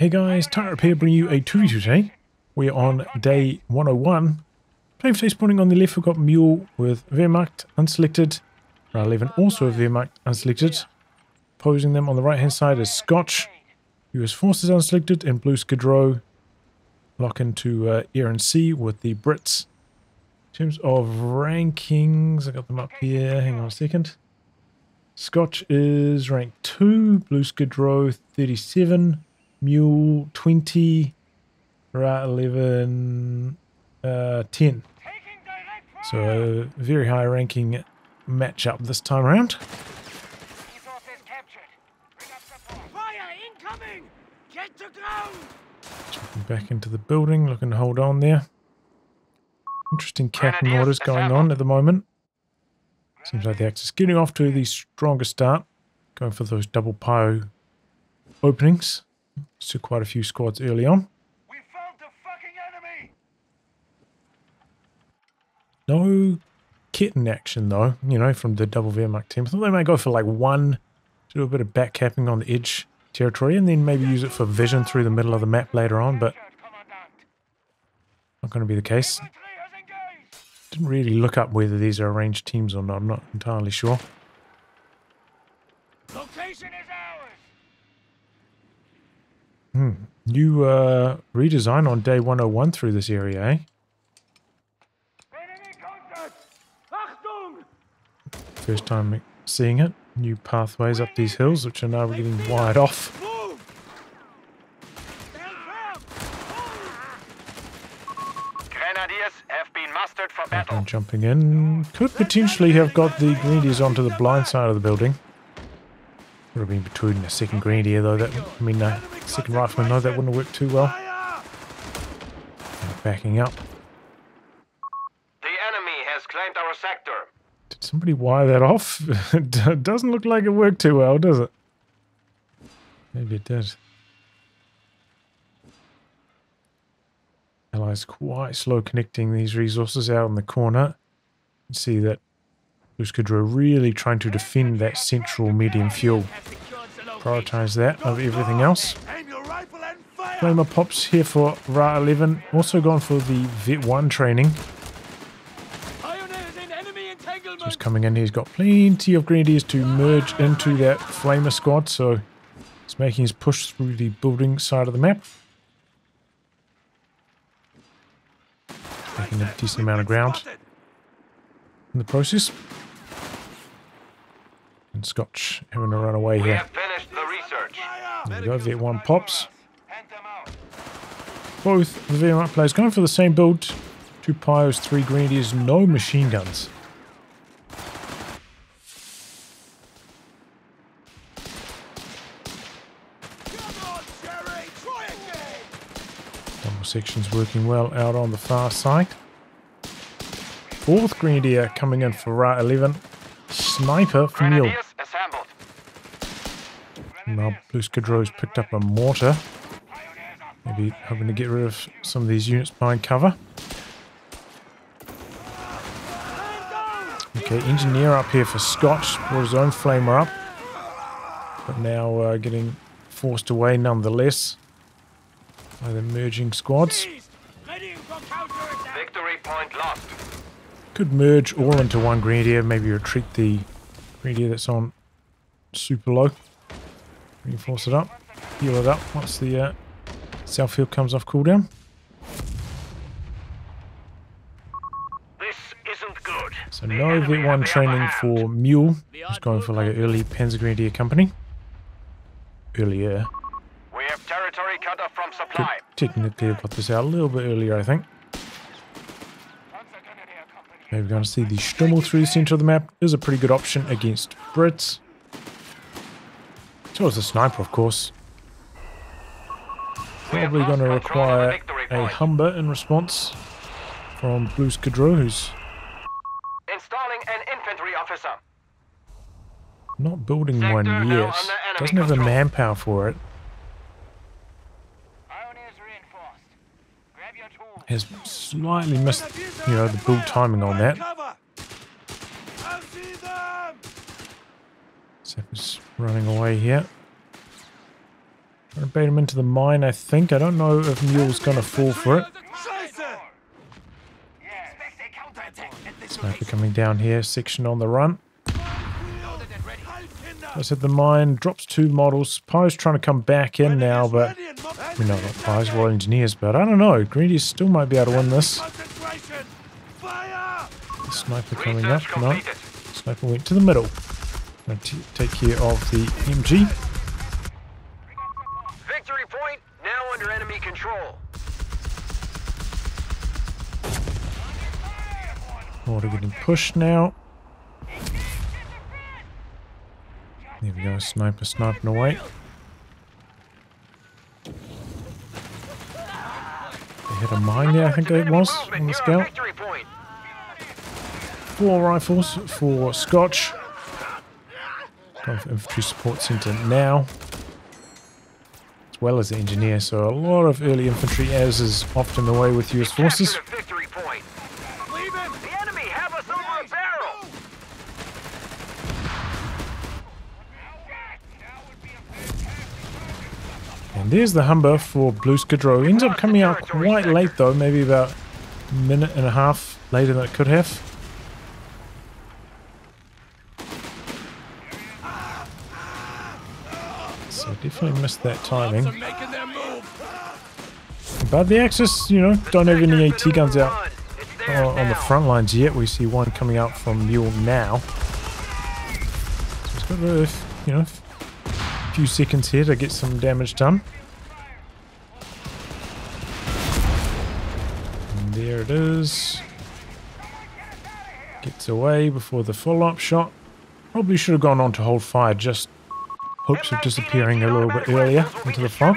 Hey guys, Tightrope here, bringing you a 2v2 today. We're on day 101. Playing for spawning on the left, we've got Mule with Wehrmacht unselected. Ra11 also with Wehrmacht unselected. Opposing them on the right hand side is Scotch, US Forces unselected, and BlueSkidrow lock into Air and Sea with the Brits. In terms of rankings, I got them up here, hang on a second. Scotch is rank 2, BlueSkidrow 37. Mule 20, Ra11 10. So very high ranking matchup this time around. Jumping back into the building, looking to hold on there. Interesting capping orders going on at the moment. Seems like the Axis getting off to the stronger start, going for those double pyro openings. So quite a few squads early on. We found the fucking enemy. No kitten action though, you know, from the double Wehrmacht team. I thought they might go for like one, do a bit of back capping on the edge territory and then maybe use it for vision through the middle of the map later on, but not going to be the case. Didn't really look up whether these are arranged teams or not. I'm not entirely sure. Location is ours. New redesign on day 101 through this area, eh? First time seeing it. New pathways up these hills, which are now getting wired off. Grenadiers have been mustered for battle. Jumping in. Could potentially have got the Grenadiers onto the blind side of the building. Would have been between a second Grenadier though, second rifleman though, that wouldn't have worked too well. Backing up. The enemy has claimed our sector. Did somebody wire that off? It doesn't look like it worked too well, does it? Maybe it did. Allies quite slow connecting these resources out in the corner. You can see that BlueSkidrow really trying to defend that central medium fuel. Prioritize that over everything else. Flamer pops here for Ra11. Also gone for the Vet 1 training. Just coming in, he's got plenty of Grenadiers to merge into that Flamer squad, so he's making his push through the building side of the map. Making a decent amount of ground in the process. And Scotch having to run away here. We have finished the research. There we go, Vet 1 pops. Both the Wehrmacht players going for the same build. 2 pyros, 3 Grenadiers, no machine guns. Double sections working well out on the far side. 4th Grenadier coming in for Ra11. Sniper for Mule. Now BlueSkidrow's picked up a mortar. Maybe hoping to get rid of some of these units behind cover. Okay, engineer up here for Scotch. Brought his own flamer up. But now getting forced away nonetheless by the merging squads. Victory point lost. Could merge all into one Grenadier. Maybe retreat the Grenadier that's on super low. Reinforce it up. Heal it up once the self-heal comes off cooldown. This isn't good. So no Vet 1 training for Mule. He's going for like an early Panzer Grenadier company. Earlier. We have territory cut off from supply. Could technically have put this out a little bit earlier, I think. Okay, we're going to see the Stummel through the center of the map. Is a pretty good option against Brits. So is the sniper, of course. Probably going to require a Humber in response from BlueSkidrow, who's installing an infantry officer. Not building one yet. Doesn't have the manpower for it. Has slightly missed, you know, the build timing on that. Sapper's running away here. Gonna bait him into the mine, I think. I don't know if Mule's gonna fall for it. Sniper coming down here, section on the run. Does hit the mine, drops 2 models. Py's trying to come back in now, but... I mean, not Py's, Royal Engineers, but I don't know. Greenies still might be able to win this. The sniper coming up. No. Sniper went to the middle. Gonna take care of the MG. Victory point now under enemy control. Mortar getting pushed now. There we go, sniper sniping away. They hit a mine there, I think it was, on the scout. 4 rifles for Scotch. Going for infantry support centre now. As well as the engineer, so a lot of early infantry, as is often the way with US forces. And there's the Humber for BlueSkidrow. Ends up coming out quite late though, maybe about a minute and a half later than it could have. So definitely missed that timing. But the Axis, you know, don't have any AT guns out on the front lines yet. We see one coming out from Mule now. So it's got a, you know, few seconds here to get some damage done. And there it is. Gets away before the follow-up shot. Probably should have gone on to hold fire, just hopes of disappearing a little bit earlier into the fog.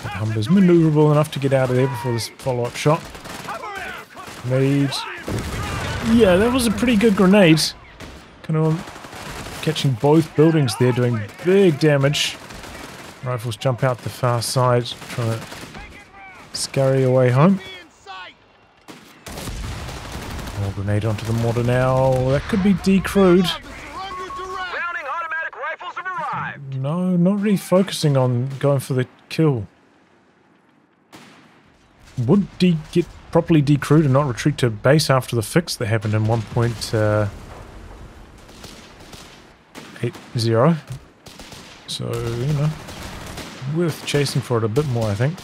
The Humber's maneuverable enough to get out of there before this follow-up shot. Grenade. Yeah, that was a pretty good grenade. Kind of catching both buildings there, doing big damage. Rifles jump out the far side, trying to scurry away home. More grenade onto the mortar now. That could be decrewed. No, not really focusing on going for the kill. Would get properly decrewed and not retreat to base after the fix that happened in 1.80. So, you know, worth chasing for it a bit more, I think.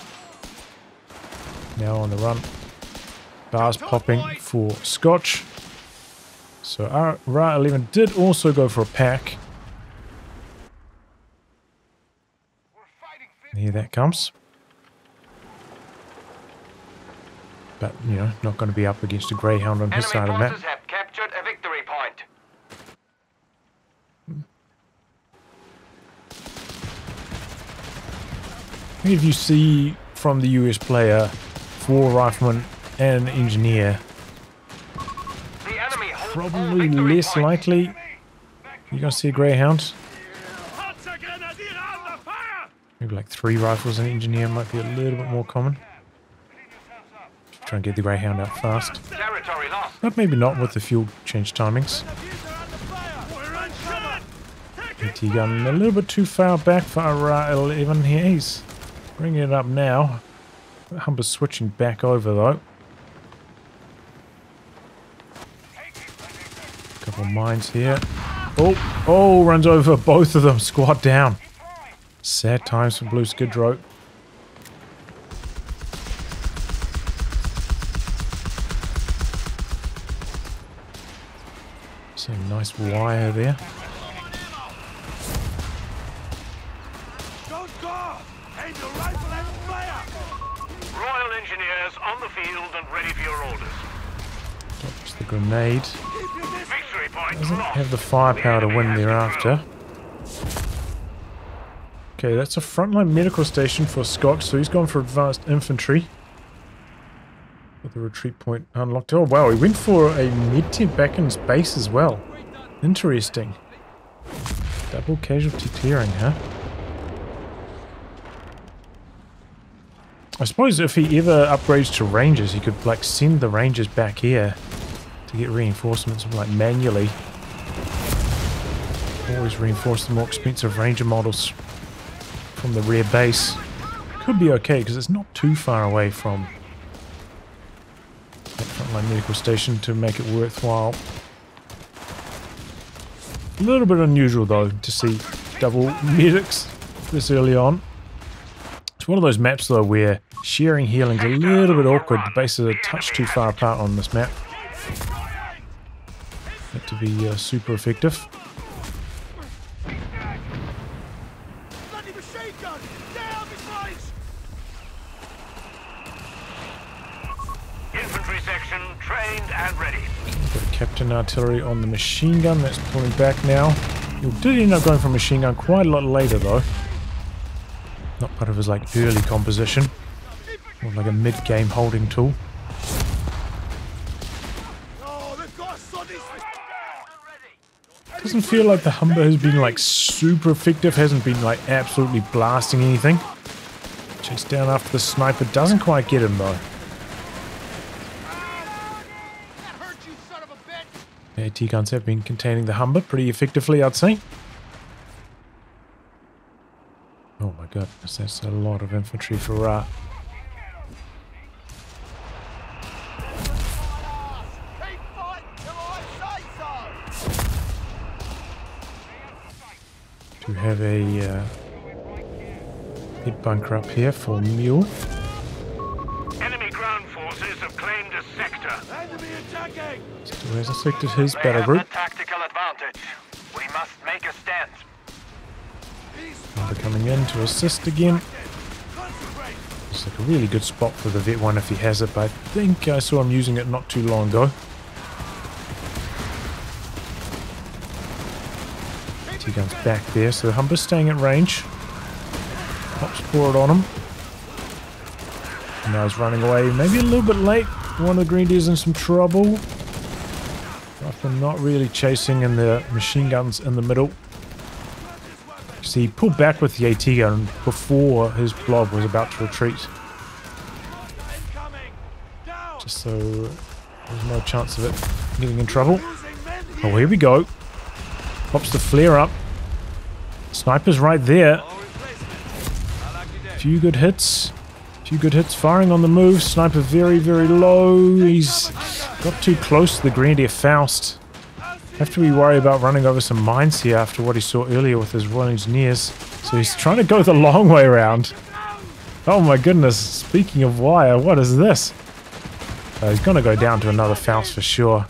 Now on the run. Bars popping for Scotch. So our Ra11 did also go for a pack. And here that comes. But, you know, not going to be up against a Greyhound on his side of that. Have captured a victory point. If you see from the US player 4 riflemen and an engineer, probably less likely you're going to see a Greyhound. Maybe like 3 rifles and an engineer might be a little bit more common. Try and get the Greyhound out fast. But maybe not with the fuel change timings. AT gun a little bit too far back for our Ra11 here. He's bringing it up now. The Humber's switching back over though. Couple of mines here. Oh, runs over both of them. Squad down. Sad times for BlueSkidrow. See a nice wire there. Royal Engineers on the field and ready for your orders. Drops the grenade. Victory point. Doesn't have the firepower to win thereafter. Okay, that's a frontline medical station for Scotch, so he's gone for advanced infantry. With the retreat point unlocked. Oh wow, he went for a med-tent back in his base as well. Interesting. Double casualty clearing, huh? I suppose if he ever upgrades to Rangers, he could like send the Rangers back here to get reinforcements like manually. Always reinforce the more expensive Ranger models from the rear base. Could be okay because it's not too far away from that frontline medical station to make it worthwhile. A little bit unusual though to see double medics this early on. It's one of those maps though where sharing healing's a little bit awkward. The bases are a touch too far apart on this map. That to be super effective. Infantry section trained and ready. Got a captain artillery on the machine gun. That's pulling back now. He did end up going for a machine gun quite a lot later though. Not part of his like early composition. More like a mid-game holding tool. Doesn't feel like the Humber has been like super effective. Hasn't been like absolutely blasting anything. Chase down after the sniper. Doesn't quite get him though. AT guns have been containing the Humber pretty effectively, I'd say. Oh my goodness, that's a lot of infantry for Ra. To have a hit bunker up here for Mule. Enemy ground forces have claimed a sector. Enemy attacking. Still hasn't selected his battle group. Tactical advantage. We must make a stand. Humber coming in to assist again. It's like a really good spot for the Vet 1 if he has it, but I think I saw him using it not too long ago. Guns back there, so Humber's staying at range. Pops forward on him. And now he's running away, maybe a little bit late. One of the Grenadiers in some trouble. After not really chasing, and the machine guns in the middle. See, he pulled back with the AT gun before his blob was about to retreat. Just so there's no chance of it getting in trouble. Oh, here we go. Pops the flare up. Sniper's right there. Few good hits. Few good hits firing on the move. Sniper very, very low. He's got too close to the Grenadier Faust. Have to be worried about running over some mines here after what he saw earlier with his Royal Engineers. So he's trying to go the long way around. Oh my goodness. Speaking of wire, what is this? He's going to go down to another Faust for sure.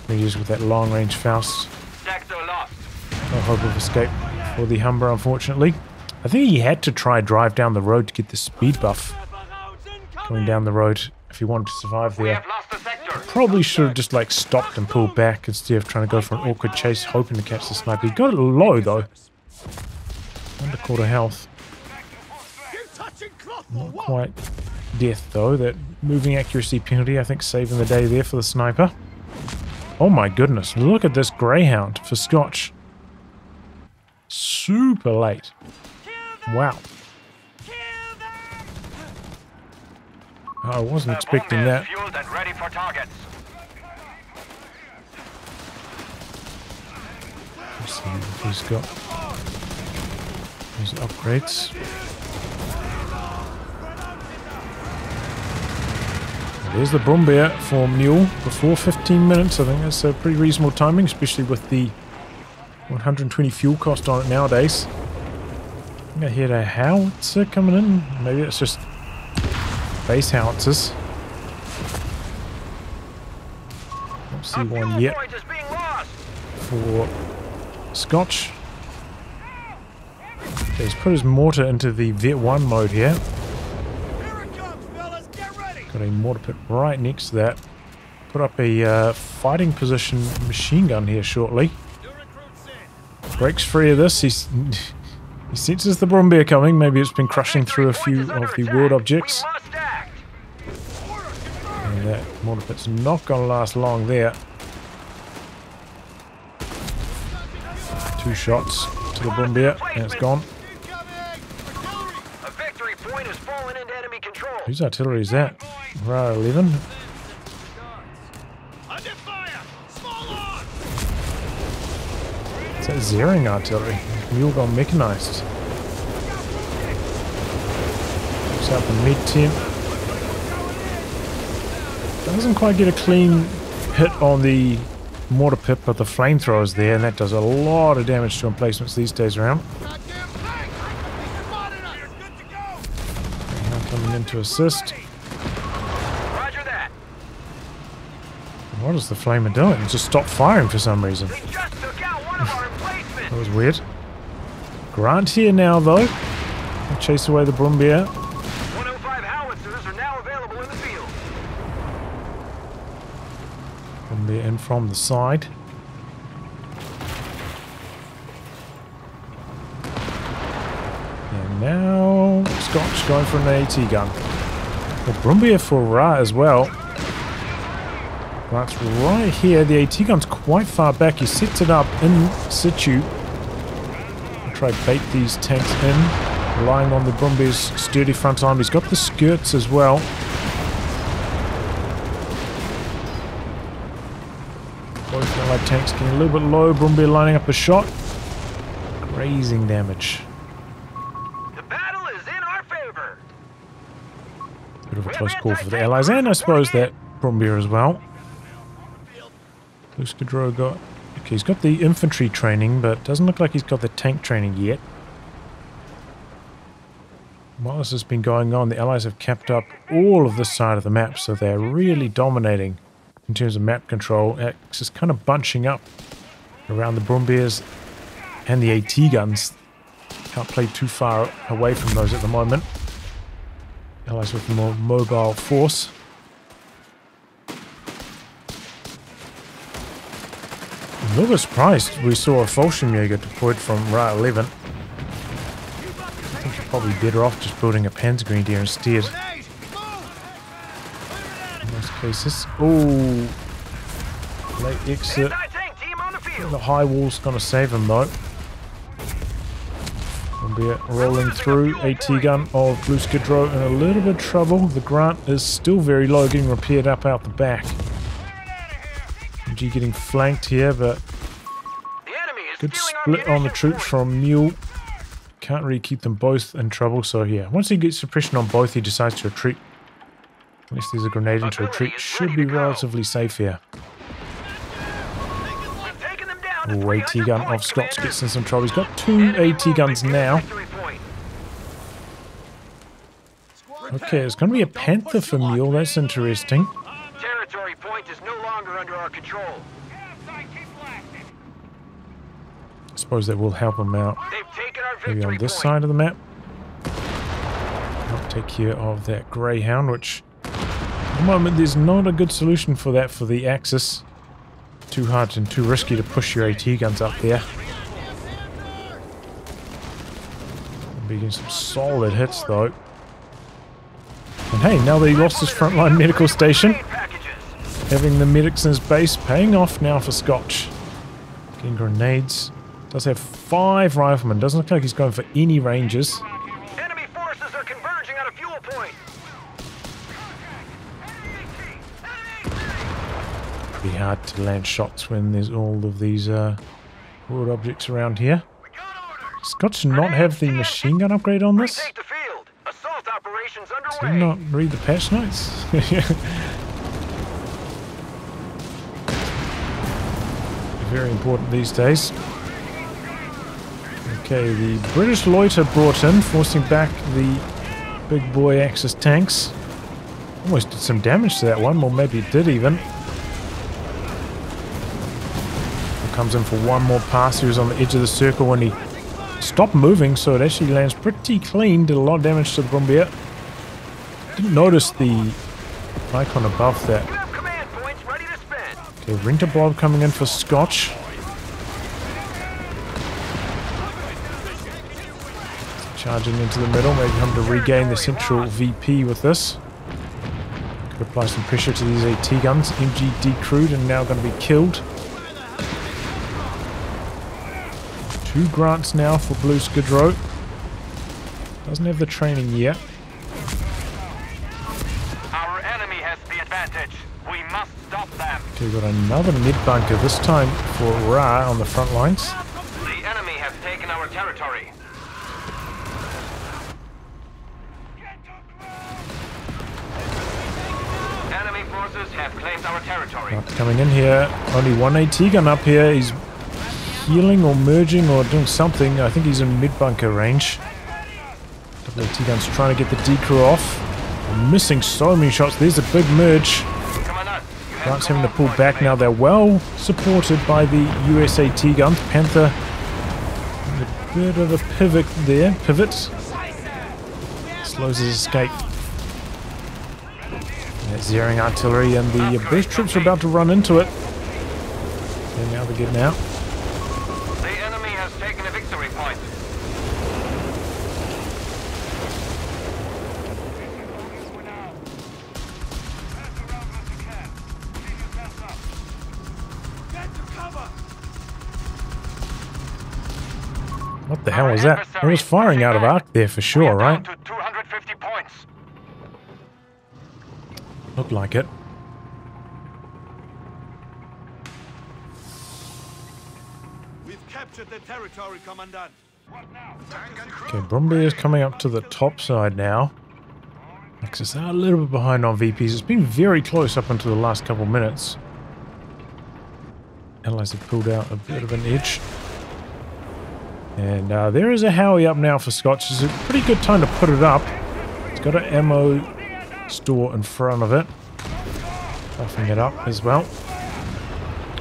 Grenadiers with that long range Faust. No hope of escape for the Humber, unfortunately. I think he had to try drive down the road to get the speed buff coming down the road if he wanted to survive there. Probably should have just like stopped and pulled back instead of trying to go for an awkward chase, hoping to catch the sniper. He got it low though. Under quarter health. Not quite death though. That moving accuracy penalty, I think, saving the day there for the sniper. Oh my goodness, look at this Greyhound for Scotch. Super late. Wow. I wasn't expecting that. Let's see what he's got. His upgrades. There's the Brumbier for Mule before 15 minutes. I think that's a pretty reasonable timing, especially with the 120 fuel cost on it nowadays. I think I heard a howitzer coming in. Maybe it's just base howitzers. Don't see one yet for Scotch. Okay, he's put his mortar into the Vet 1 mode here. Got a mortar pit right next to that. Put up a fighting position machine gun here shortly. Breaks free of this. He senses the Brumbier coming. Maybe it's been crushing through a few of the world objects. And that mortar pit's not going to last long there. 2 shots to the Brumbier and it's gone. Whose artillery is that? Ra11. Is zeroing artillery. Mule gone mechanized. Takes out the med tent. Doesn't quite get a clean hit on the mortar pit, but the flamethrowers there, and that does a lot of damage to emplacements these days around. Now coming in to assist. Roger that. What is the flamer doing? It just stopped firing for some reason. They just took out one of our emplacements. That was weird. Grant here now, though. Chase away the Brumbier. 105 howitzers are now available in the field. Brumbier in from the side. And now Scotch going for an AT gun. The Brumbier for Ra as well. Grant's right here. The AT gun's quite far back. He sets it up in situ. Try to bait these tanks in, relying on the Brumbier's sturdy front arm. He's got the skirts as well. Both allied tanks getting a little bit low. Brumbier lining up a shot. Grazing damage. The battle is in our favor. Bit of a close call for the allies, and I suppose that Brumbier as well. BlueSkidrow got... Okay, he's got the infantry training, but doesn't look like he's got the tank training yet. While this has been going on, the allies have kept up all of this side of the map, so they're really dominating in terms of map control. It's just kind of bunching up around the Brumbiers and the AT guns. Can't play too far away from those at the moment. Allies with a more mobile force. I'm a little bit surprised we saw a Fallschirmjäger deployed from Ra11. I think you're probably better off just building a Panzergrenadier instead. In most cases. Ooh. Late exit. The high wall's gonna save him though. Brumbier rolling through. AT gun of BlueSkidrow in a little bit of trouble. The Grant is still very low, getting repaired up out the back. MG getting flanked here, but good split on the troops from Mule. Can't really keep them both in trouble, so yeah. Once he gets suppression on both, he decides to retreat. Unless there's a grenade into retreat, should be relatively safe here. Oh, AT gun off Scotch gets in some trouble. He's got 2 AT guns now. Okay, it's going to be a Panther for Mule. That's interesting. Territory point is no longer under our control. I suppose that will help him out. Maybe on this side of the map. Help take care of that Greyhound, which at the moment there's not a good solution for that for the Axis. Too hard and too risky to push your AT guns up there. Be getting some solid hits though. And hey, now that he lost his frontline medical station, having the medics in his base paying off now for Scotch. Getting grenades. Does have 5 riflemen. Doesn't look like he's going for any rangers. Enemy forces are converging on a fuel point. Be hard to land shots when there's all of these broad objects around here. Scotch not have the machine gun upgrade on this? Retake the field. Assault operations Did underway. he not read the patch notes? Very important these days. Okay, the British Loiter brought in, forcing back the big boy Axis tanks. Almost did some damage to that one, or maybe it did even. Comes in for one more pass. He was on the edge of the circle when he stopped moving, so it actually lands pretty clean. Did a lot of damage to the Brumbier. Didn't notice the icon above that. Okay, Rinterblob coming in for Scotch. Charging into the middle, maybe him to regain the central VP with this. Could apply some pressure to these AT guns. MG decrewed and now going to be killed. 2 grants now for BlueSkidrow. Doesn't have the training yet. Our enemy has the advantage. We must stop them. Okay, we've got another mid bunker, this time for Ra on the front lines. The forces have claimed our territory. Coming in here. Only one AT gun up here. He's healing or merging or doing something. I think he's in mid-bunker range. Double AT guns trying to get the decrew off. I'm missing so many shots. There's a big merge. Grant's having to pull back now. They're well supported by the USAT guns. Panther, a bit of a pivot there. Pivot. Slows his escape. Zeroing artillery and the British troops are about to run into it. And now they're getting out. The enemy has taken a victory point. What the hell was that? It was firing out of arc there for sure, right? To 250 points. Looked like it. We've captured the territory, Commandant. Okay, Brumby is coming up to the top side now. Axis are a little bit behind on VPs. It's been very close up until the last couple minutes. Allies have pulled out a bit of an edge. And there is a Howie up now for Scotch. It's a pretty good time to put it up. It's got an ammo store in front of it. Buffing it up as well.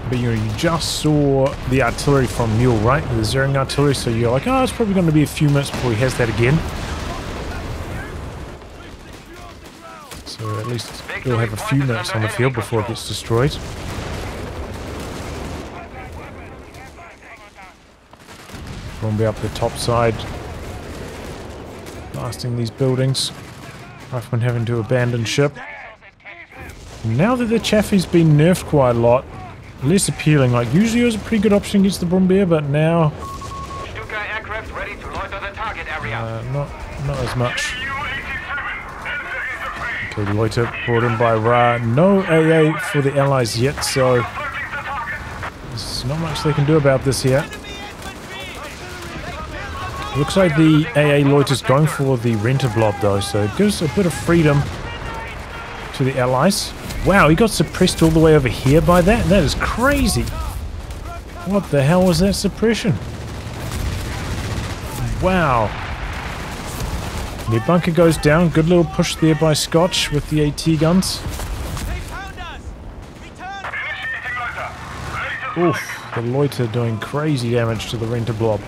But you just saw the artillery from Mule, right? The zeroing artillery, so you're like, oh, it's probably going to be a few minutes before he has that again. So at least he'll have a few minutes on the field before it gets destroyed. Brumby up the top side. Blasting these buildings. Rifleman having to abandon ship. Now that the Chaffee's been nerfed quite a lot, less appealing. Like usually it was a pretty good option against the Brumby, but now Aircraft ready to loiter the target area. not as much. Okay, loiter brought in by Ra. No AA for the Allies yet, so there's not much they can do about this here. Looks like the AA loiter's going for the renter blob though, so it gives a bit of freedom to the Allies. Wow, he got suppressed all the way over here by that? That is crazy. What the hell was that suppression? Wow. The bunker goes down. Good little push there by Scotch with the AT guns. Oof, the loiter doing crazy damage to the renter blob.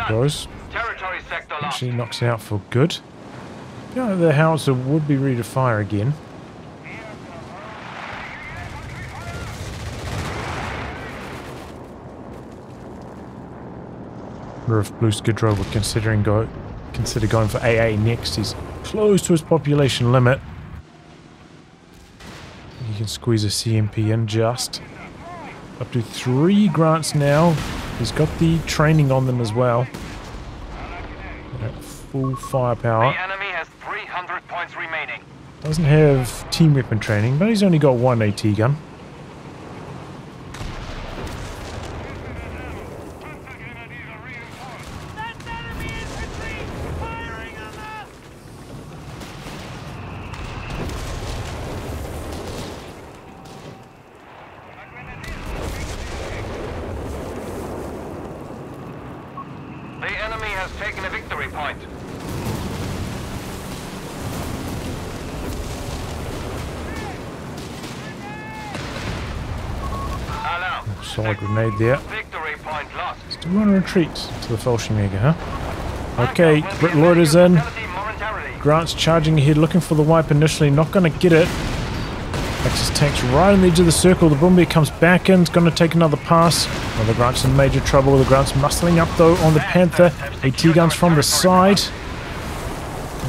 Goes. Actually knocks it out for good. Yeah, the howitzer would be ready to fire again. Or if BlueSkidrow would consider going for AA next. He's close to his population limit. He can squeeze a CMP in just. Up to 3 grants now. He's got the training on them as well. Full firepower. The enemy has 300 points remaining. Doesn't have team weapon training, but he's only got 1 AT gun. Taken a victory point. Solid grenade there. Victory point lost. Still on a retreat to the Fallschirmjäger, huh? Okay, Brit loiters in. Grant's charging ahead, looking for the wipe initially. Not going to get it. Axis tanks right on the edge of the circle. The Brumby comes back in. It's going to take another pass. Oh, the Grant's in major trouble. The Grant's muscling up though on the Panther. AT guns from the side.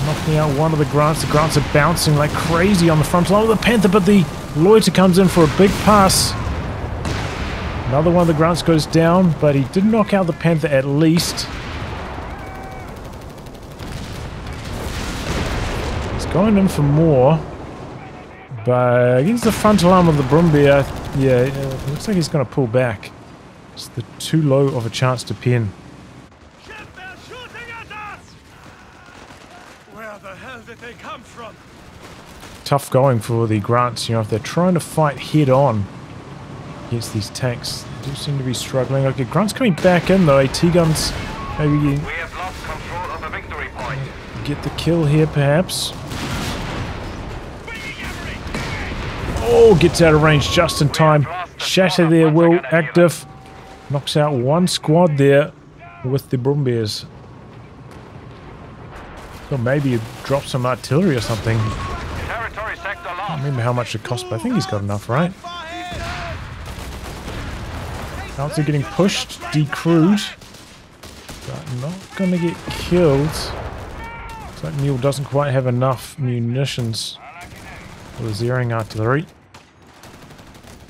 Knocking out one of the Grants. The Grants are bouncing like crazy on the front line of the Panther, but the loiter comes in for a big pass. Another one of the Grants goes down, but he did knock out the Panther at least. He's going in for more. But against the frontal arm of the Brumby, yeah, it looks like he's going to pull back. It's too low of a chance to pin. tough going for the Grants, you know, if they're trying to fight head on against these tanks. They do seem to be struggling. Okay, Grant's coming back in though. AT guns, maybe We have lost control of the victory point. get the kill here perhaps. Oh, gets out of range just in time. Shatter there, Will, active. Knocks out one squad there with the Brumbiers. So maybe drop some artillery or something. Territory sector I lost. don't remember how much it cost, but I think he's got enough, right? Scouts are getting pushed, decrewed. But not gonna get killed. Looks like Mule doesn't quite have enough munitions for the zeroing artillery.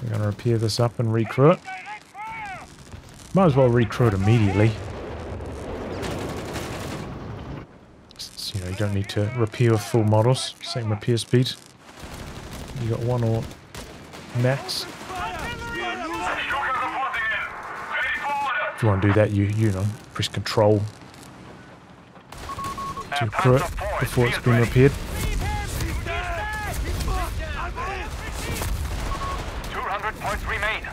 We're gonna repair this up and recrew it. Might as well recrew it immediately. You know, you don't need to repair with full models. Same repair speed. You got one or max. If you want to do that, you know, press control to recrew it before it's been repaired. 200 points remain.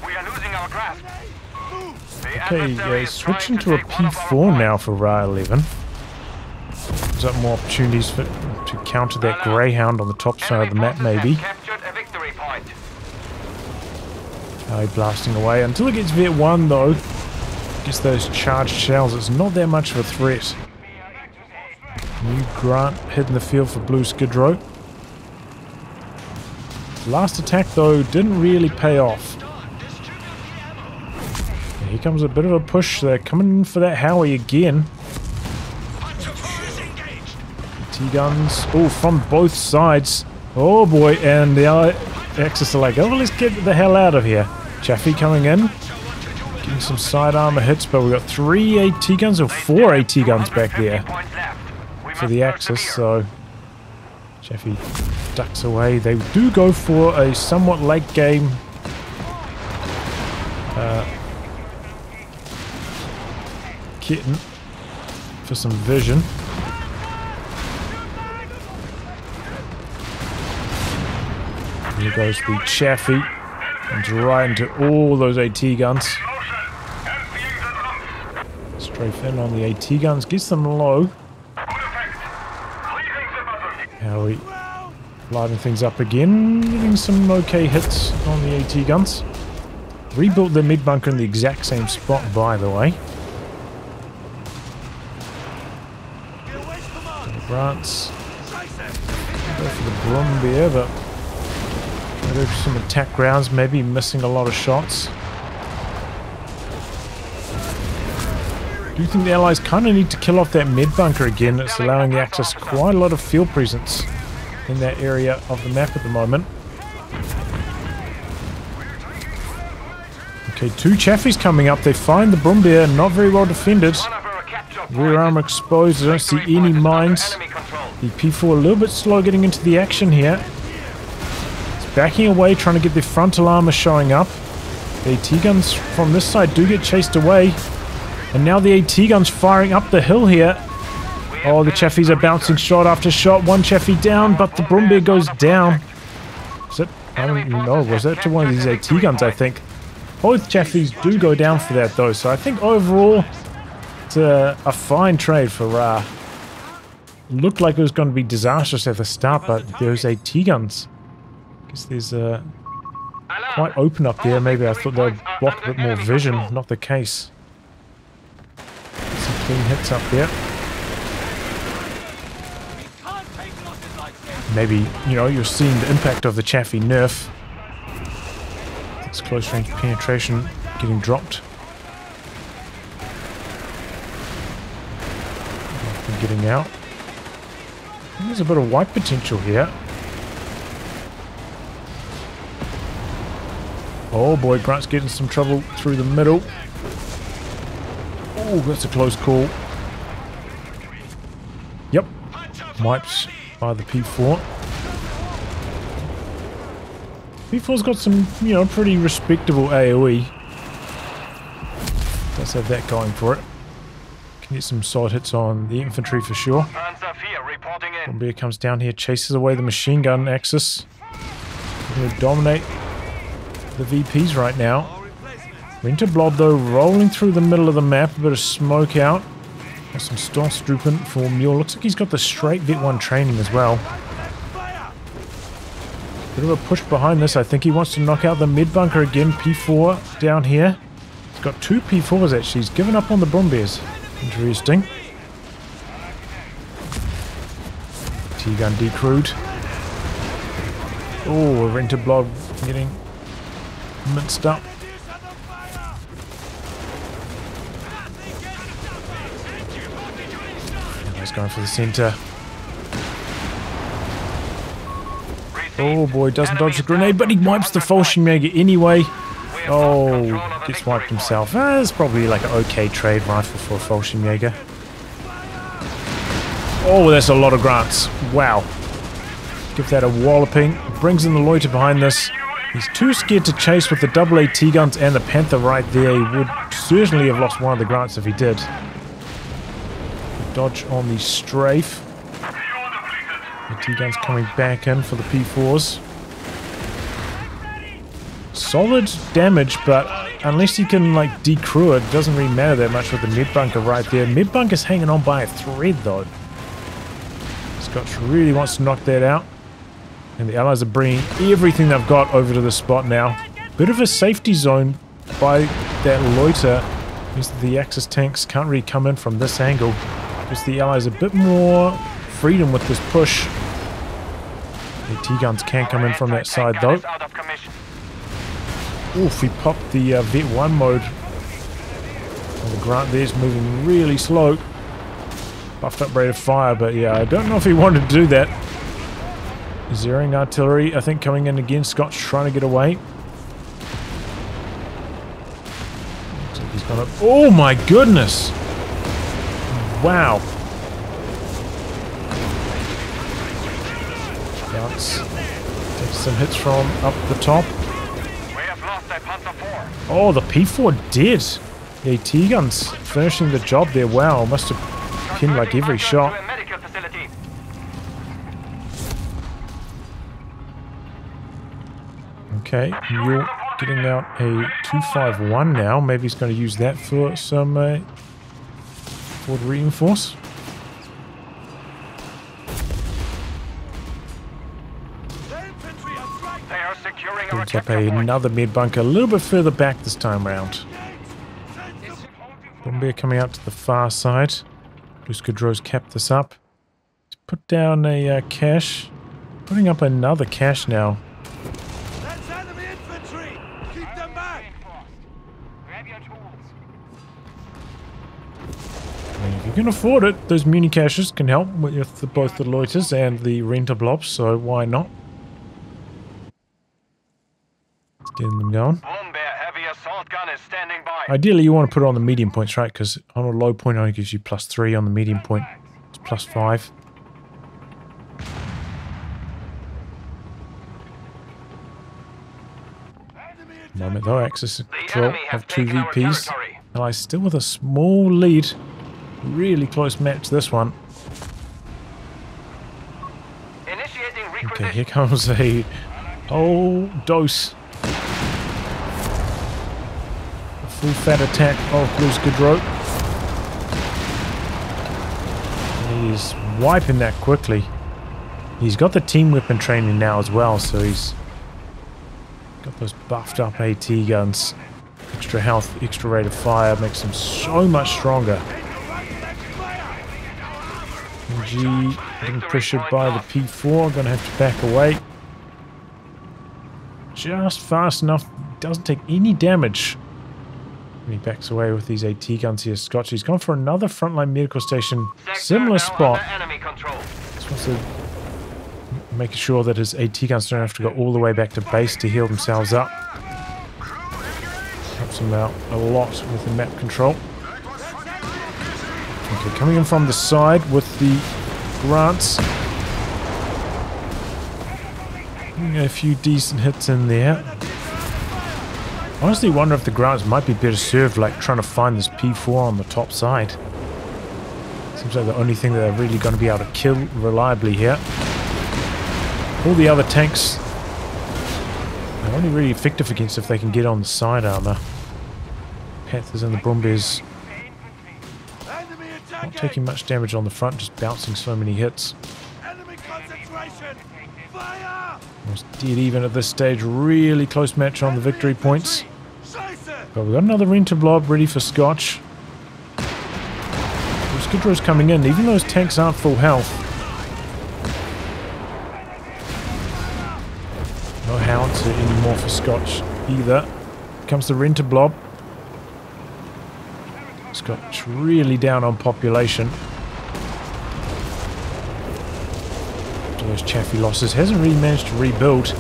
We are losing our grasp. Okay, switching to a P4 now for Ra11. Gives up more opportunities to counter that Greyhound on the top side of the map, maybe. Blasting away until it gets Vet 1 though. Gets those charged shells. It's not that much of a threat. New Grant hitting the field for BlueSkidrow. Last attack though didn't really pay off. And here comes a bit of a push. They're coming in for that Howie again. T-guns. Oh, from both sides. Oh boy, and the Axis are like, oh, let's get the hell out of here. Chaffee coming in. Getting some side armor hits, but we've got 3 AT guns or 4 AT guns back there for the Axis, so Chaffee ducks away. They do go for a somewhat late game kitten for some vision. Here goes the Chaffee, and right into all those AT guns. Strafe in on the AT guns, gets them low. Howie lighting things up again, getting some okay hits on the AT guns. Rebuilt the mid bunker in the exact same spot, by the way. Grants go for the Brumbier, but there's some attack rounds, maybe missing a lot of shots. Do you think the Allies kind of need to kill off that mid bunker again? It's allowing the Axis quite a lot of field presence in that area of the map at the moment. Okay, 2 Chaffies coming up. They find the Brumbier, not very well defended. Rear armor exposed. I don't see any mines. The P4 a little bit slow getting into the action here. Backing away, trying to get their frontal armor showing up. The AT guns from this side do get chased away. And now the AT guns firing up the hill here. Oh, the Chaffies are bouncing shot after shot. One Chaffee down, but the Brumbier goes down. Is it? I don't know. Was that to one of these AT guns, I think? Both Chaffies do go down for that, though. So I think overall, it's a fine trade for Ra. Looked like it was going to be disastrous at the start, but those AT guns. There's quite open up there. Maybe I thought they'd block a bit more vision. Not the case. Some clean hits up there. Maybe, you know, you're seeing the impact of the Chaffee nerf. It's close range penetration getting dropped. Getting out. There's a bit of wipe potential here. Oh boy, Grant's getting some trouble through the middle. Oh, that's a close call. Yep. Wipes by the P4. P4's got some, you know, pretty respectable AoE. Does have that going for it. Can get some solid hits on the infantry for sure. Bombardier comes down here, chases away the machine gun axis. Going to dominate the VPs right now. Renter Blob though rolling through the middle of the map, a bit of smoke out. Got some Stormtrooper for Mule. Looks like he's got the straight Vet 1 training as well. Bit of a push behind this. I think he wants to knock out the mid bunker again. P4 down here. He's got 2 P4s actually. He's given up on the Bombardiers. Interesting. T-gun decrewed. Oh, a Renter Blob getting minced up. He's going for the center. Oh boy, doesn't dodge the grenade, but he wipes the Fallschirmjäger anyway. Oh, gets wiped himself. It's probably like an okay trade rifle for a Fallschirmjäger. Oh, that's a lot of grants. Wow. Give that a walloping. Brings in the loiter behind this. He's too scared to chase with the double AT guns and the Panther right there. He would certainly have lost one of the grants if he did. Dodge on the strafe. The T-guns coming back in for the P4s. Solid damage, but unless he can like decrew it, doesn't really matter that much with the mid bunker right there. Mid bunker's hanging on by a thread though. Scotch really wants to knock that out. And the Allies are bringing everything they've got over to the spot now. Bit of a safety zone by that loiter. Means that the Axis tanks can't really come in from this angle. Gives the Allies a bit more freedom with this push. The T-guns can come in from that side though. Oof, he popped the Vet 1 mode. And the Grant there's moving really slow. Buffed up rate of fire, but yeah, I don't know if he wanted to do that. Zeroing artillery, I think, coming in again. Scotch trying to get away. Looks like he's gonna... Oh my goodness! Wow. Bounce. Takes some hits from up the top. Oh, the P4 did. The AT guns finishing the job there. Wow, must have pinned like every shot. Okay, Mule getting out a 251 now. Maybe he's going to use that for some forward reinforce. Brings up another mid bunker a little bit further back this time round. Bombardier coming out to the far side. BlueSkidrow's kept this up. He's put down a cache. Putting up another cache now. That's enemy infantry! Keep them back! Grab your tools. I mean, if you can afford it, those muni caches can help with both the loiters and the renter blobs, so why not? Getting them going. Heavy assault gun is standing by. Ideally, you want to put it on the medium points, right? Because on a low point, it only gives you +3. On the medium point, it's +5. Moment though, Axis control of 2 VPs. Allies still with a small lead. Really close match this one. Okay, here comes a whole dose. Full fat attack of BlueSkidrow. He's wiping that quickly. He's got the team weapon training now as well, so he's got those buffed up AT guns. Extra health, extra rate of fire makes him so much stronger. MG getting pressured by the P4, gonna have to back away. Just fast enough, doesn't take any damage. And he backs away with these AT guns here. Scotch, he's gone for another frontline medical station. Similar spot. Just wants to make sure that his AT guns don't have to go all the way back to base to heal themselves up. Helps him out a lot with the map control. Okay, coming in from the side with the grants. A few decent hits in there. Honestly wonder if the grants might be better served like trying to find this P4 on the top side. Seems like the only thing that they're really going to be able to kill reliably here. All the other tanks are only really effective against if they can get on the side armor. Panthers and the Brumbiers not taking much damage on the front, just bouncing so many hits. Enemy concentration! Fire! Almost dead even at this stage. Really close match on the victory points. But we've got another Renter Blob ready for Scotch. BlueSkidrow's coming in, even those tanks aren't full health. No howitzer anymore for Scotch either. Here comes the Renter Blob. Scotch really down on population. After those chaffy losses, hasn't really managed to rebuild.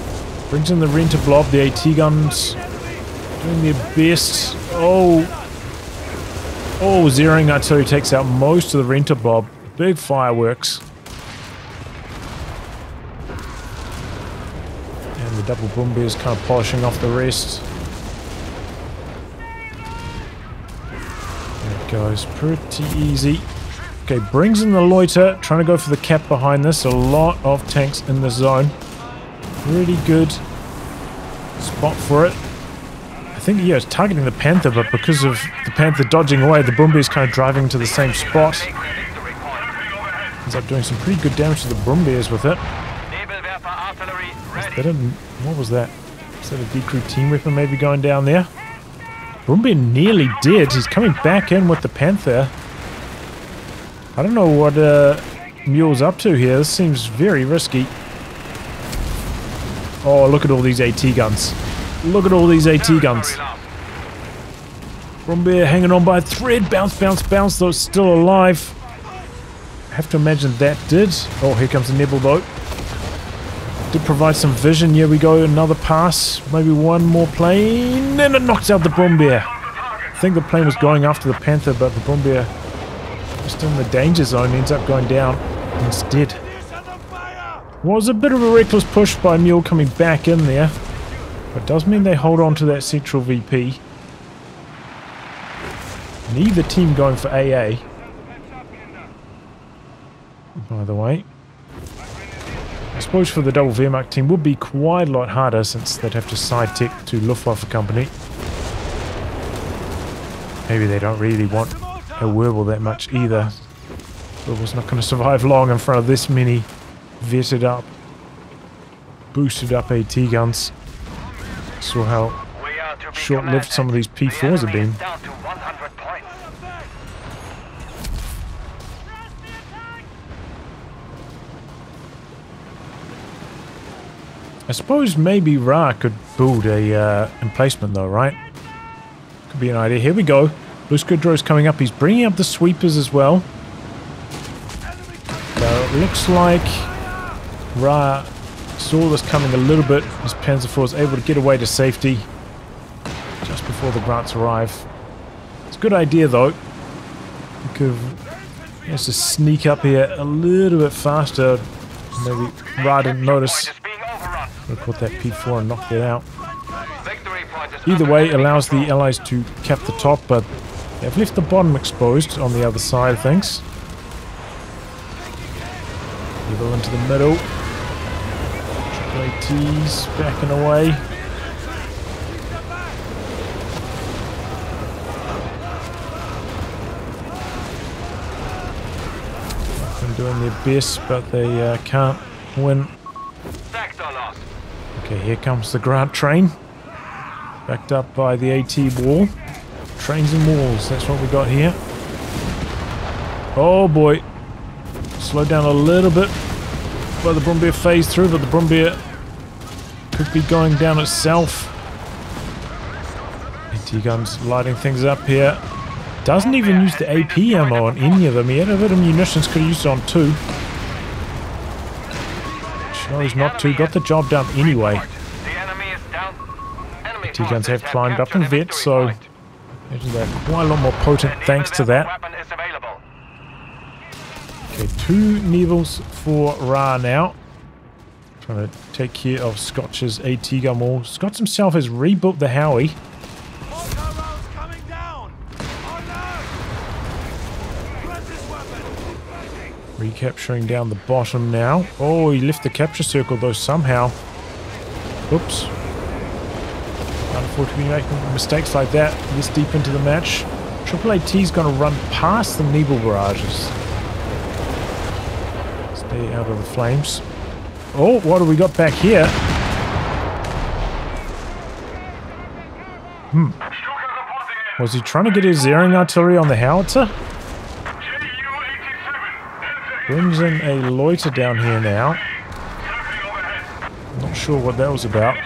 Brings in the Renter Blob, the AT guns doing their best. Oh, zeroing artillery takes out most of the Renter Blob. Big fireworks. And the double Brumbiers kind of polishing off the rest. Goes pretty easy. Okay, brings in the loiter, trying to go for the cap behind this. A lot of tanks in the zone. Pretty good spot for it. I think, yeah, it's targeting the Panther, but because of the Panther dodging away, the Brumbier is kind of driving to the same spot. Ends up doing some pretty good damage to the Brumbiers with it. What was that? Is that a decreed team weapon maybe going down there? Brumbier nearly dead. He's coming back in with the Panther. I don't know what Mule's up to here. This seems very risky. Oh, look at all these AT guns. Look at all these AT guns. Brumbier hanging on by a thread. Bounce, bounce, bounce. Though it's still alive. I have to imagine that did. Oh, here comes the Nebel though. Did provide some vision. Here we go, another pass. Maybe one more plane. And it knocks out the Brumbier. I think the plane was going after the Panther, but the Brumbier, just in the danger zone, ends up going down instead. Was a bit of a reckless push by Mule coming back in there. But it does mean they hold on to that central VP. Neither team going for AA. By the way. I suppose for the double Wehrmacht team would be quite a lot harder since they'd have to side tech to Luftwaffe company. Maybe they don't really want a Wehrmacht that much either. Wehrmacht's not going to survive long in front of this many vetted up, boosted up AT guns. Saw how short-lived some of these P4s have been. I suppose maybe Ra could build a emplacement though, right? Could be an idea. Here we go. BlueSkidrow's coming up. He's bringing up the sweepers as well. So it looks like Ra saw this coming a little bit. His Panzer IV was able to get away to safety just before the grants arrive. It's a good idea though. He could have to sneak up here a little bit faster. Maybe Ra didn't notice. Could have caught that P4 and knocked it out. Either way, it allows the Allies to cap the top, but they've left the bottom exposed on the other side of things. Evil into the middle. ATs backing away. They're doing their best, but they can't win. Okay, here comes the Grant train. Backed up by the AT wall. Trains and walls, that's what we got here. Oh boy. Slow down a little bit. But the Brumbier phased through, but the Brumbier could be going down itself. AT guns lighting things up here. Doesn't even use the AP ammo on any of them. He had a bit of munitions, could have used it on two. Chose not to, got the job done anyway. AT guns have climbed up in vet, so imagine they're quite a lot more potent thanks to that. Okay, 2 Nevils for Ra now. Trying to take care of Scotch's AT gun wall. Scotch himself has rebuilt the Howie. Recapturing down the bottom now. Oh, he left the capture circle though somehow. Oops. Unfortunately, making mistakes like that this deep into the match. AAAT's going to run past the Nebel barrages. Stay out of the flames. Oh, what do we got back here? Was he trying to get his zeroing artillery on the howitzer? Brings in a loiter down here now. Not sure what that was about.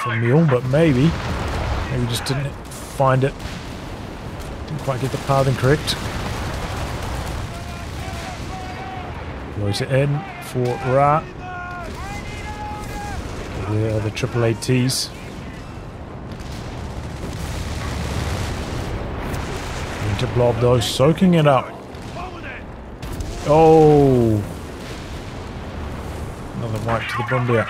For Mule, but maybe. Maybe just didn't find it. Didn't quite get the pathing correct. Loiter in for Ra. There are the AAATs. Into blob though, soaking it up. Oh! Another wipe to the Bombardier.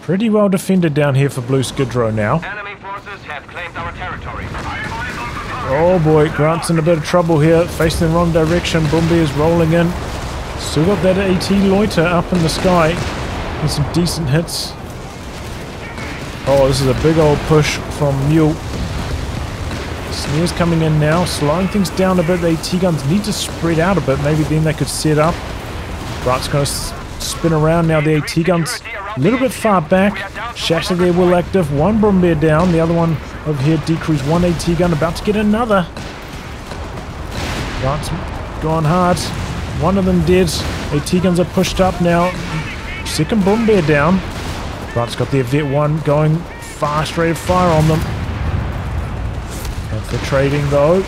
Pretty well defended down here for BlueSkidrow now. Enemy forces have claimed our territory. Oh boy, Grant's in a bit of trouble here. Facing the wrong direction. Bombardier's rolling in. Still got that AT loiter up in the sky. And some decent hits. Oh, this is a big old push from Mule. Sneer's coming in now, slowing things down a bit. The AT guns need to spread out a bit. Maybe then they could set up. Grant's going to spin around now. The AT guns a little bit far back. Shatter there will active. One Bombardier down. The other one over here decreased. One AT gun about to get another. Grant's gone hard. One of them dead. AT guns are pushed up now. Second Bombardier down. Grant's got their Vet 1 going fast rate of fire on them. Panther trading though.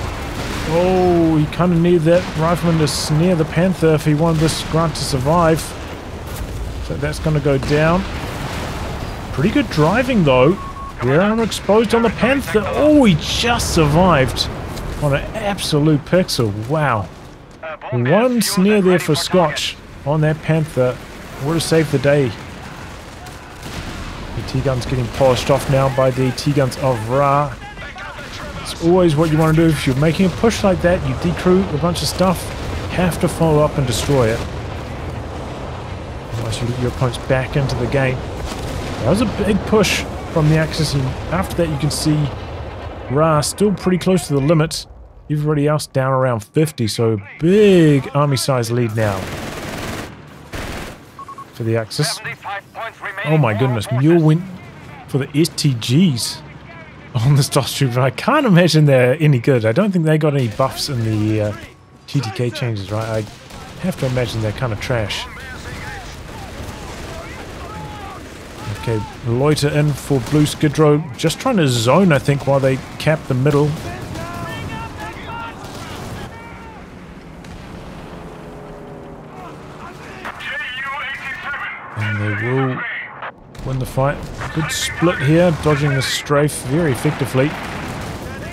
Oh, he kind of needed that rifleman to snare the Panther if he wanted this Grant to survive. So that's going to go down. Pretty good driving though. Rear armor exposed on the Panther. Oh, he just survived on an absolute pixel. Wow. One snare there for Scotch on that Panther. Would have saved the day. The T-guns getting polished off now by the T-guns of Ra. It's always what you want to do. If you're making a push like that, you decrew a bunch of stuff, have to follow up and destroy it. Otherwise you get your opponents back into the game. That was a big push from the Axis, and after that you can see Ra still pretty close to the limit. Everybody else down around 50, so big army size lead now for the Axis. Oh my goodness, Mule went for the STGs on the Stormtrooper. I can't imagine they're any good. I don't think they got any buffs in the TTK changes, right? I have to imagine they're kind of trash. Okay, loiter in for BlueSkidrow. Just trying to zone, I think, while they cap the middle. And they will win the fight. Good split here, dodging the strafe very effectively.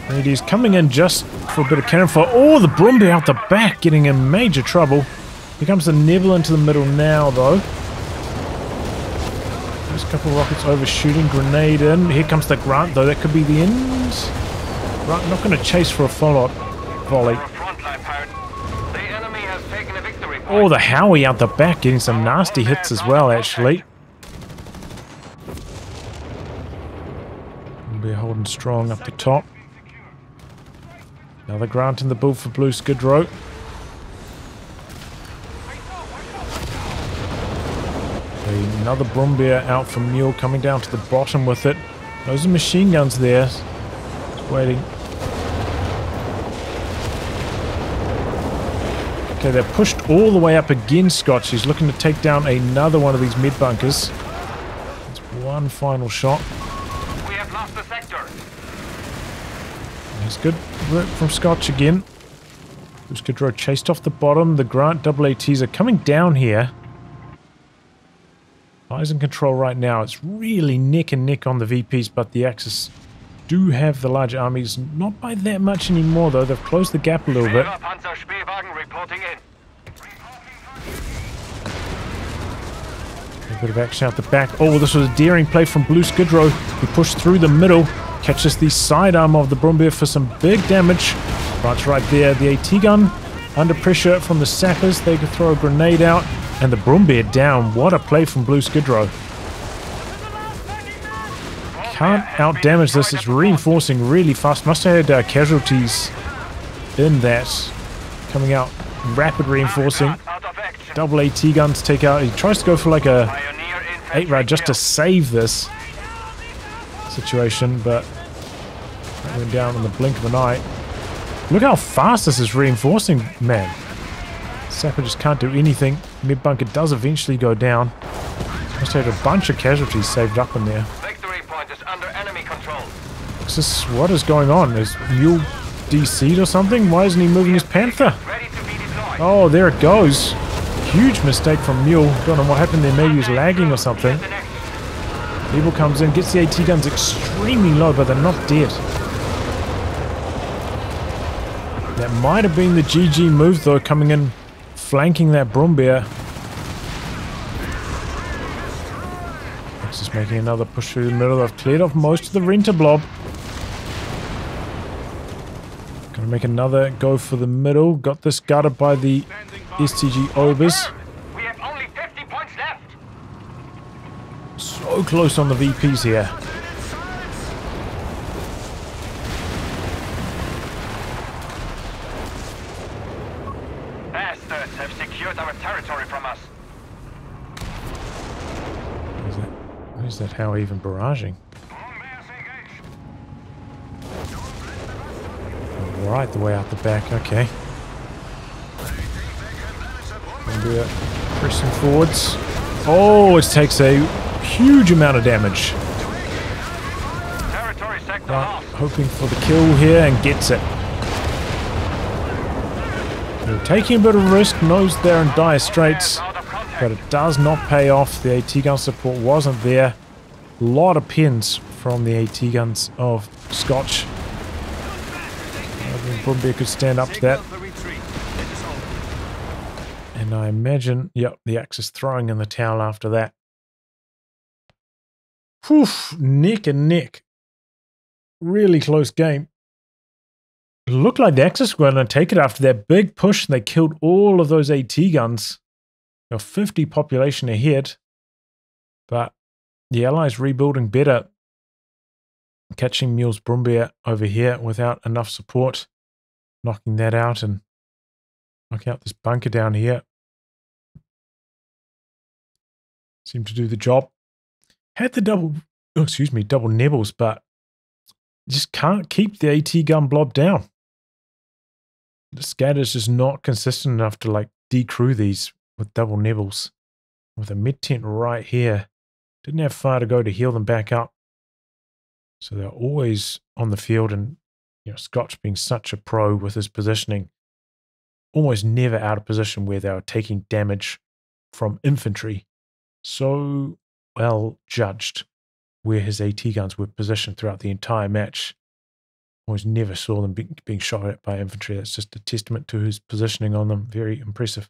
And he's coming in just for a bit of cannon fire. Oh, the Brumby out the back, getting in major trouble. Here comes the Neville into the middle now, though. There's a couple of rockets overshooting, grenade in. Here comes the Grant, though. That could be the end. Grant not going to chase for a follow-up volley. Oh, the Howie out the back, getting some nasty hits as well, actually. We're holding strong up the top. Another Grant in the bull for BlueSkidrow. Another Brumbier out from Mule, coming down to the bottom with it. Those are machine guns there. Just waiting. Okay, they're pushed all the way up again, Scotch. He's looking to take down another one of these mid bunkers. It's one final shot. We have lost the sector. That's good work from Scotch again. BlueSkidrow chased off the bottom. The Grant AATs are coming down here. Eyes in control right now. It's really neck and neck on the VPs, but the Axis do have the larger armies. Not by that much anymore, though. They've closed the gap a little bit. A bit of action out the back. Oh, this was a daring play from BlueSkidrow. He pushed through the middle. Catches the sidearm of the Brumbier for some big damage. Right there. The AT gun under pressure from the sappers. They could throw a grenade out. And the Brumbier down. What a play from BlueSkidrow. Can't outdamage this. It's reinforcing really fast. Must have had casualties in that. Coming out. Rapid reinforcing. Double AT guns take out. He tries to go for like a 8-rad just to save this situation, but that went down in the blink of an eye. Look how fast this is reinforcing, man. Sapper just can't do anything. Mid bunker does eventually go down. Must have had a bunch of casualties saved up in there. Victory point is under enemy control. What is going on? Is Mule DC'd or something? Why isn't he moving his Panther? Ready to be deployed. Oh, there it goes. Huge mistake from Mule. Don't know what happened there. Maybe he was lagging or something. Evil comes in, gets the AT guns extremely low, but they're not dead. That might have been the GG move, though, coming in, flanking that Brumbier. Just making another push through the middle. I've cleared off most of the Renter blob. Gonna make another go for the middle. Got this guarded by the STG Obers. We have only 50 points left. So close on the VPs here. Bastards have secured our territory from us. What is that? How even barraging? Right, the way out the back. Okay. And we're pressing forwards. Oh, it takes a huge amount of damage. Territory sector Right, lost. hoping for the kill here and gets it. They're taking a bit of risk, knows they're in dire straits, Out of contact. but it does not pay off. The AT gun support wasn't there. A lot of pins from the AT guns of Scotch. I think Brumbier could stand up to that. And I imagine, yep, the Axis throwing in the towel after that. Whew, neck and neck. Really close game. It looked like the Axis were going to take it after that big push. And they killed all of those AT guns. They're 50 population ahead. But the Allies rebuilding better. Catching Mule's Brumbier over here without enough support. Knocking that out and knocking out this bunker down here. Seemed to do the job. Had the double nibbles, but just can't keep the AT gun blob down. The scatter's just not consistent enough to like decrew these with double nibbles. With a mid tent right here. Didn't have far to go to heal them back up. So they're always on the field, and you know, Scotch being such a pro with his positioning, almost never out of position where they were taking damage from infantry. So well judged where his AT guns were positioned throughout the entire match. Almost never saw them being shot at by infantry. That's just a testament to his positioning on them. Very impressive.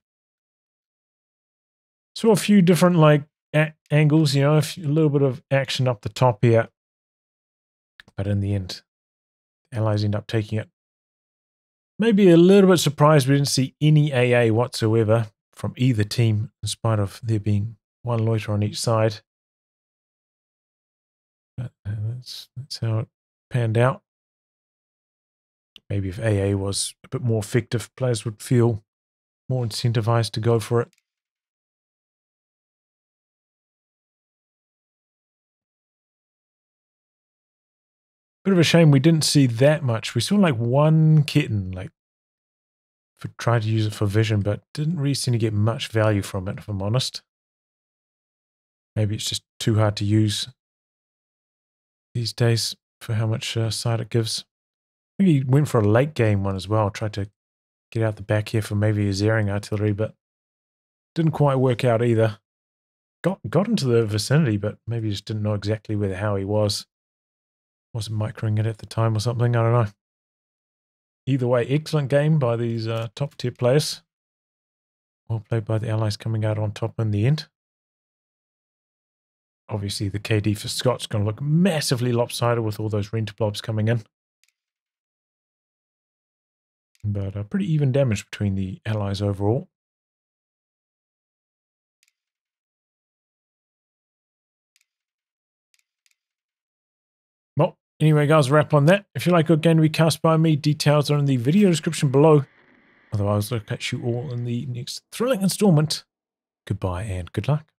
Saw a few different like angles, you know, a little bit of action up the top here. But in the end, the Allies end up taking it. Maybe a little bit surprised we didn't see any AA whatsoever from either team, in spite of there being one loiter on each side. But that's how it panned out. Maybe if AA was a bit more effective, players would feel more incentivized to go for it. Bit of a shame we didn't see that much. We saw like one kitten, like, tried to use it for vision, but didn't really seem to get much value from it, if I'm honest. Maybe it's just too hard to use these days for how much sight it gives. I think he went for a late game one as well. Tried to get out the back here for maybe a zeroing artillery, but didn't quite work out either. Got into the vicinity, but maybe just didn't know exactly where the hell he was. Wasn't microing it at the time or something, I don't know. Either way, excellent game by these top tier players. Well played by the Allies coming out on top in the end. Obviously, the KD for Scotch is going to look massively lopsided with all those rent blobs coming in. But pretty even damage between the allies overall. Well, anyway, guys, wrap on that. If you like what game to be cast by me, details are in the video description below. Otherwise, I'll catch you all in the next thrilling installment. Goodbye and good luck.